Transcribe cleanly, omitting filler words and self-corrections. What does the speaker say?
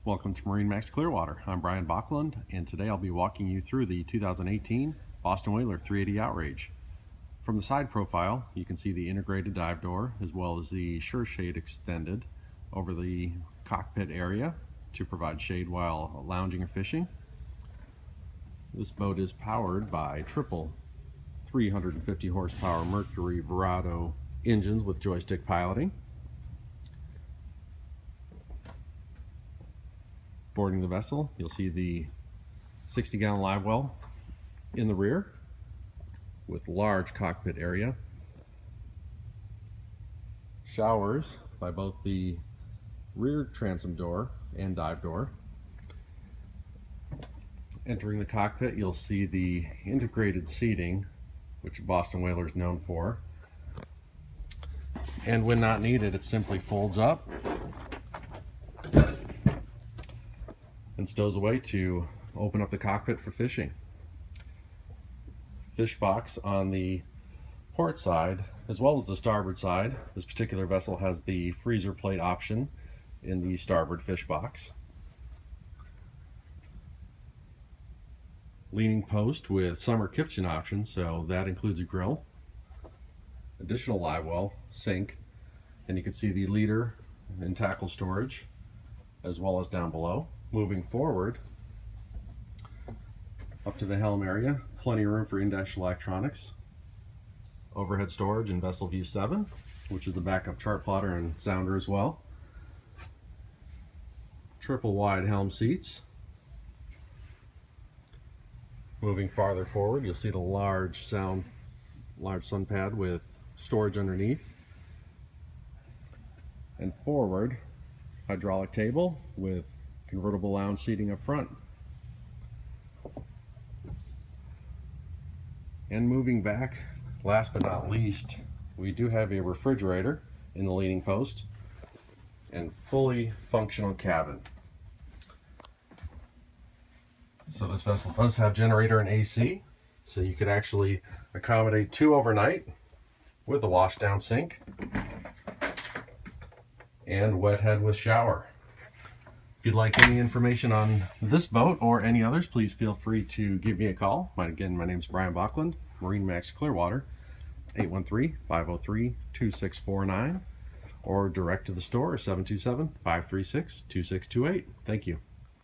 Welcome to MarineMax Clearwater. I'm Brian Bachland, and today I'll be walking you through the 2018 Boston Whaler 380 Outrage. From the side profile, you can see the integrated dive door as well as the sure shade extended over the cockpit area to provide shade while lounging or fishing. This boat is powered by triple 350 horsepower Mercury Verado engines with joystick piloting. Boarding the vessel, you'll see the 60-gallon live well in the rear with large cockpit area. Showers by both the rear transom door and dive door. Entering the cockpit, you'll see the integrated seating, which Boston Whaler is known for. And when not needed, it simply folds up and stows away to open up the cockpit for fishing. Fish box on the port side as well as the starboard side. This particular vessel has the freezer plate option in the starboard fish box. Leaning post with summer kitchen options, so that includes a grill, additional live well, sink, and you can see the leader and tackle storage as well as down below. Moving forward up to the helm area, plenty of room for in-dash electronics, overhead storage and vessel view 7, which is a backup chart plotter and sounder as well. Triple wide helm seats. Moving farther forward, you'll see the large sun pad with storage underneath. And forward, hydraulic table with convertible lounge seating up front. And moving back, last but not least, we do have a refrigerator in the leaning post and fully functional cabin. So this vessel does have generator and AC, so you could actually accommodate 2 overnight with a wash down sink and wet head with shower. If you'd like any information on this boat or any others, please feel free to give me a call. Again, my name is Brian Bachland, MarineMax Clearwater, 813-503-2649, or direct to the store, 727-536-2628. Thank you.